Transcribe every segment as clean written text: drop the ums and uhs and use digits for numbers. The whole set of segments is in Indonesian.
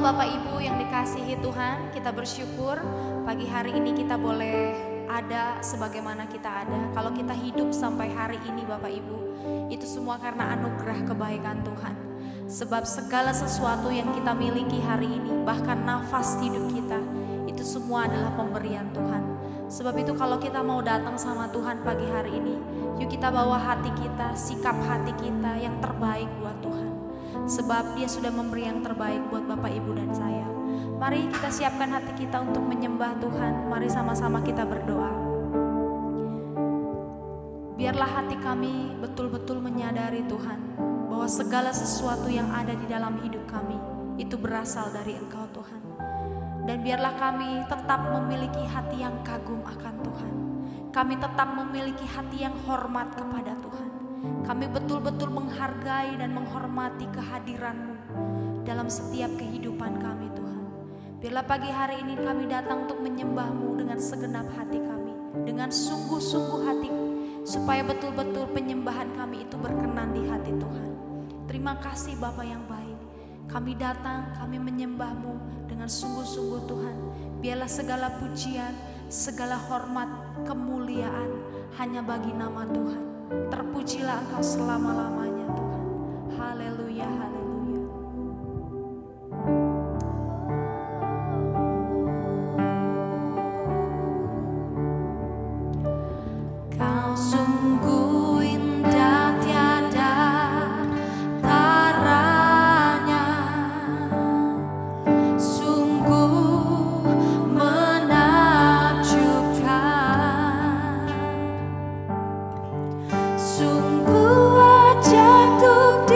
Bapak Ibu yang dikasihi Tuhan, kita bersyukur pagi hari ini kita boleh ada sebagaimana kita ada. Kalau kita hidup sampai hari ini Bapak Ibu, itu semua karena anugerah kebaikan Tuhan. Sebab segala sesuatu yang kita miliki hari ini, bahkan nafas hidup kita, itu semua adalah pemberian Tuhan. Sebab itu kalau kita mau datang sama Tuhan pagi hari ini, yuk kita bawa hati kita, sikap hati kita yang terbaik buat Tuhan. Sebab Dia sudah memberi yang terbaik buat Bapak Ibu dan saya. Mari kita siapkan hati kita untuk menyembah Tuhan. Mari sama-sama kita berdoa. Biarlah hati kami betul-betul menyadari Tuhan, bahwa segala sesuatu yang ada di dalam hidup kami itu berasal dari Engkau Tuhan. Dan biarlah kami tetap memiliki hati yang kagum akan Tuhan. Kami tetap memiliki hati yang hormat kepada Tuhan. Kami betul-betul menghargai dan menghormati kehadiran-Mu dalam setiap kehidupan kami Tuhan. Biarlah pagi hari ini kami datang untuk menyembah-Mu dengan segenap hati kami, dengan sungguh-sungguh hati, supaya betul-betul penyembahan kami itu berkenan di hati Tuhan. Terima kasih Bapa yang baik. Kami datang, kami menyembah-Mu dengan sungguh-sungguh Tuhan. Biarlah segala pujian, segala hormat, kemuliaan hanya bagi nama Tuhan. Terpujilah Engkau selama-lamanya Tuhan. Haleluya, haleluya. Kau sungguh indah tiada taranya, sungguh menakjubkan, sungguh ajaib untuk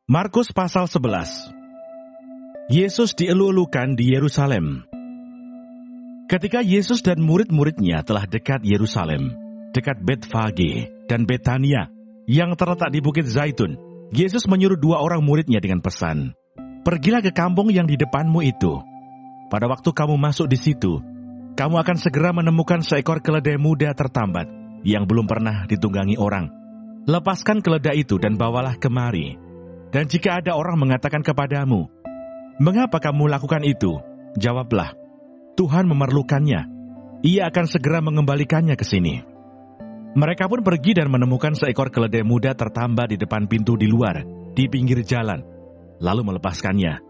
Markus pasal 11. Yesus dielu-elukan di Yerusalem. Ketika Yesus dan murid-muridnya telah dekat Yerusalem, dekat Betfage dan Betania yang terletak di Bukit Zaitun, Yesus menyuruh 2 orang muridnya dengan pesan, "Pergilah ke kampung yang di depanmu itu. Pada waktu kamu masuk di situ, kamu akan segera menemukan seekor keledai muda tertambat yang belum pernah ditunggangi orang. Lepaskan keledai itu dan bawalah kemari. Dan jika ada orang mengatakan kepadamu, 'Mengapa kamu lakukan itu?' Jawablah, 'Tuhan memerlukannya. Ia akan segera mengembalikannya ke sini.' Mereka pun pergi dan menemukan seekor keledai muda tertambat di depan pintu di luar, di pinggir jalan, lalu melepaskannya.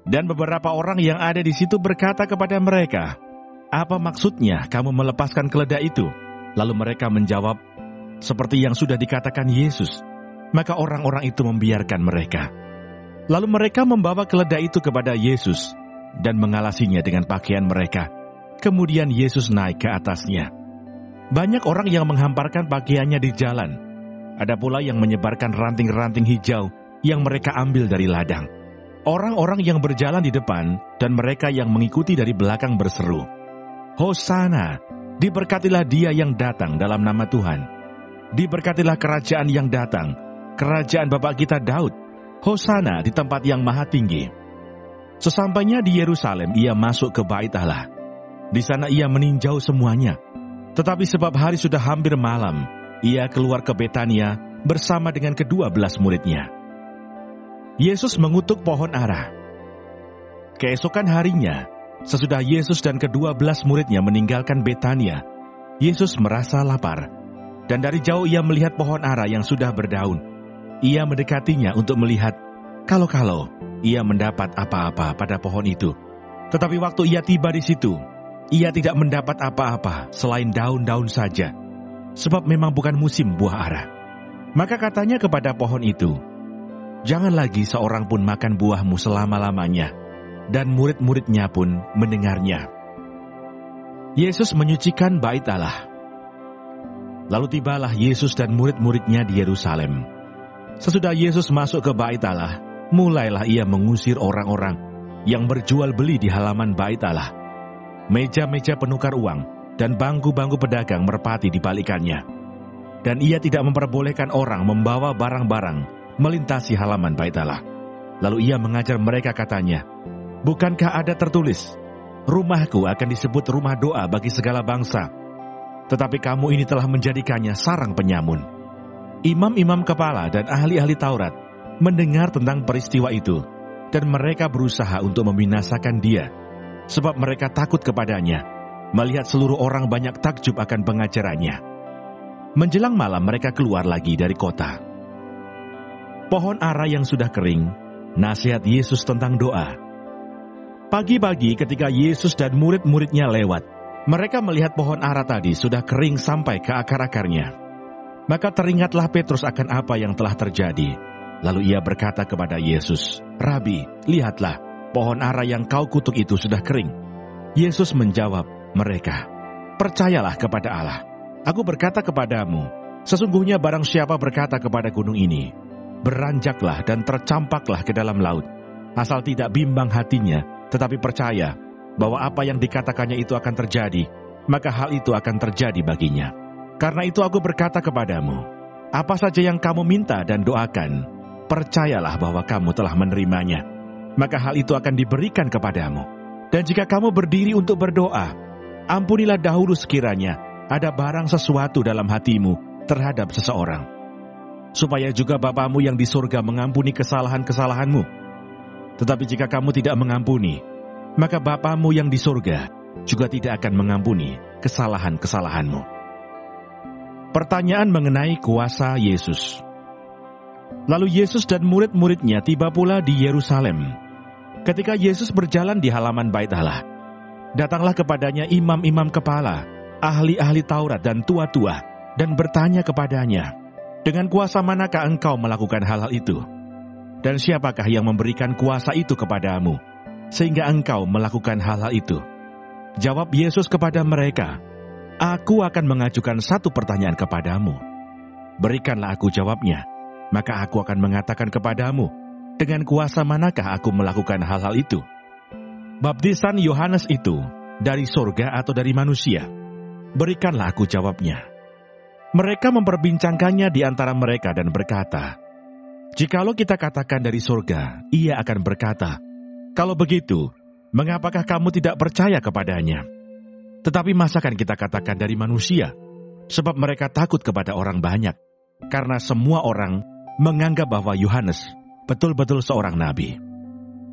Dan beberapa orang yang ada di situ berkata kepada mereka, 'Apa maksudnya kamu melepaskan keledai itu?' Lalu mereka menjawab, 'Seperti yang sudah dikatakan Yesus.' Maka orang-orang itu membiarkan mereka. Lalu mereka membawa keledai itu kepada Yesus dan mengalasinya dengan pakaian mereka. Kemudian Yesus naik ke atasnya. Banyak orang yang menghamparkan pakaiannya di jalan. Ada pula yang menyebarkan ranting-ranting hijau yang mereka ambil dari ladang. Orang-orang yang berjalan di depan dan mereka yang mengikuti dari belakang berseru, 'Hosana, diberkatilah dia yang datang dalam nama Tuhan. Diberkatilah kerajaan yang datang, kerajaan Bapa kita Daud. Hosana di tempat yang maha tinggi.' Sesampainya di Yerusalem, ia masuk ke Bait Allah. Di sana ia meninjau semuanya. Tetapi sebab hari sudah hampir malam, ia keluar ke Betania bersama dengan ke-12 muridnya. Yesus mengutuk pohon ara. Keesokan harinya, sesudah Yesus dan ke-12 muridnya meninggalkan Betania, Yesus merasa lapar. Dan dari jauh ia melihat pohon ara yang sudah berdaun. Ia mendekatinya untuk melihat kalau-kalau ia mendapat apa-apa pada pohon itu. Tetapi waktu ia tiba di situ, ia tidak mendapat apa-apa selain daun-daun saja, sebab memang bukan musim buah ara. Maka katanya kepada pohon itu, 'Jangan lagi seorang pun makan buahmu selama-lamanya.' Dan murid-muridnya pun mendengarnya. Yesus menyucikan Bait Allah. Lalu tibalah Yesus dan murid-muridnya di Yerusalem. Sesudah Yesus masuk ke Bait Allah, mulailah ia mengusir orang-orang yang berjual beli di halaman Bait Allah. Meja-meja penukar uang dan bangku-bangku pedagang merpati dibalikannya. Dan ia tidak memperbolehkan orang membawa barang-barang melintasi halaman Bait Allah. Lalu ia mengajar mereka katanya, Bukankah ada tertulis, rumahku akan disebut rumah doa bagi segala bangsa, tetapi kamu ini telah menjadikannya sarang penyamun. Imam-imam kepala dan ahli-ahli Taurat mendengar tentang peristiwa itu, dan mereka berusaha untuk membinasakan dia, sebab mereka takut kepadanya, melihat seluruh orang banyak takjub akan pengajarannya. Menjelang malam mereka keluar lagi dari kota. Pohon ara yang sudah kering, nasihat Yesus tentang doa. Pagi-pagi ketika Yesus dan murid-muridnya lewat, mereka melihat pohon ara tadi sudah kering sampai ke akar-akarnya. Maka teringatlah Petrus akan apa yang telah terjadi. Lalu ia berkata kepada Yesus, "Rabi, lihatlah, pohon ara yang kau kutuk itu sudah kering." Yesus menjawab mereka, "Percayalah kepada Allah. Aku berkata kepadamu, sesungguhnya barang siapa berkata kepada gunung ini, beranjaklah dan tercampaklah ke dalam laut, asal tidak bimbang hatinya, tetapi percaya bahwa apa yang dikatakannya itu akan terjadi, maka hal itu akan terjadi baginya. Karena itu aku berkata kepadamu, apa saja yang kamu minta dan doakan, percayalah bahwa kamu telah menerimanya, maka hal itu akan diberikan kepadamu. Dan jika kamu berdiri untuk berdoa, ampunilah dahulu sekiranya ada barang sesuatu dalam hatimu terhadap seseorang, supaya juga Bapamu yang di surga mengampuni kesalahan-kesalahanmu. Tetapi jika kamu tidak mengampuni, maka Bapamu yang di surga juga tidak akan mengampuni kesalahan-kesalahanmu." Pertanyaan mengenai kuasa Yesus. Lalu Yesus dan murid-muridnya tiba pula di Yerusalem. Ketika Yesus berjalan di halaman Bait Allah, datanglah kepadanya imam-imam kepala, ahli-ahli Taurat dan tua-tua, dan bertanya kepadanya, "Dengan kuasa manakah engkau melakukan hal-hal itu? Dan siapakah yang memberikan kuasa itu kepadamu, sehingga engkau melakukan hal-hal itu?" Jawab Yesus kepada mereka, "Aku akan mengajukan satu pertanyaan kepadamu. Berikanlah aku jawabnya, maka aku akan mengatakan kepadamu, dengan kuasa manakah aku melakukan hal-hal itu? Baptisan Yohanes itu dari surga atau dari manusia? Berikanlah aku jawabnya." Mereka memperbincangkannya di antara mereka dan berkata, "Jikalau kita katakan dari surga, ia akan berkata, 'Kalau begitu, mengapakah kamu tidak percaya kepadanya?' Tetapi masakan kita katakan dari manusia? Sebab mereka takut kepada orang banyak, karena semua orang menganggap bahwa Yohanes betul-betul seorang nabi."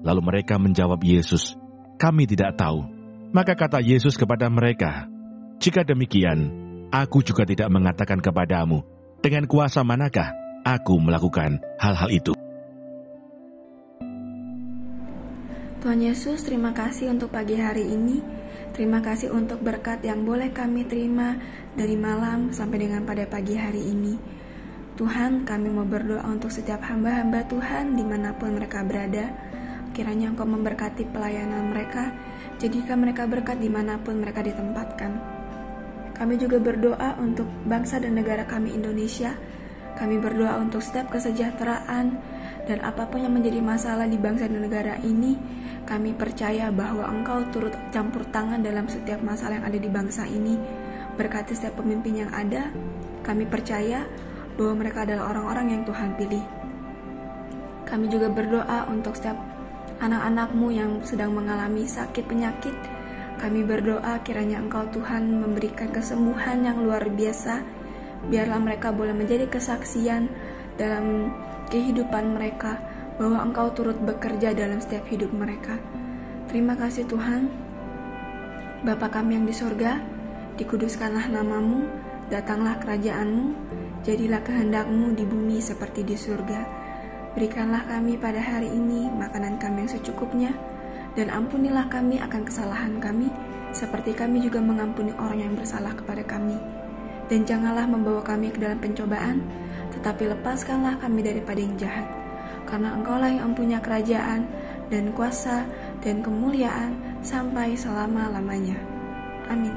Lalu mereka menjawab Yesus, "Kami tidak tahu." Maka kata Yesus kepada mereka, "Jika demikian, aku juga tidak mengatakan kepadamu, dengan kuasa manakah aku melakukan hal-hal itu." Tuhan Yesus, terima kasih untuk pagi hari ini. Terima kasih untuk berkat yang boleh kami terima dari malam sampai dengan pada pagi hari ini. Tuhan, kami mau berdoa untuk setiap hamba-hamba Tuhan dimanapun mereka berada. Kiranya Engkau memberkati pelayanan mereka, jadikan mereka berkat dimanapun mereka ditempatkan. Kami juga berdoa untuk bangsa dan negara kami Indonesia. Kami berdoa untuk setiap kesejahteraan dan apapun yang menjadi masalah di bangsa dan negara ini. Kami percaya bahwa Engkau turut campur tangan dalam setiap masalah yang ada di bangsa ini. Berkati setiap pemimpin yang ada. Kami percaya bahwa mereka adalah orang-orang yang Tuhan pilih. Kami juga berdoa untuk setiap anak-anak-Mu yang sedang mengalami sakit penyakit. Kami berdoa kiranya Engkau Tuhan memberikan kesembuhan yang luar biasa. Biarlah mereka boleh menjadi kesaksian dalam kehidupan mereka, bahwa Engkau turut bekerja dalam setiap hidup mereka. Terima kasih Tuhan. Bapa kami yang di surga, dikuduskanlah nama-Mu, datanglah kerajaan-Mu, jadilah kehendak-Mu di bumi seperti di surga. Berikanlah kami pada hari ini makanan kami yang secukupnya, dan ampunilah kami akan kesalahan kami, seperti kami juga mengampuni orang yang bersalah kepada kami. Dan janganlah membawa kami ke dalam pencobaan, tetapi lepaskanlah kami daripada yang jahat. Karena Engkaulah yang mempunyai kerajaan, dan kuasa, dan kemuliaan, sampai selama-lamanya. Amin.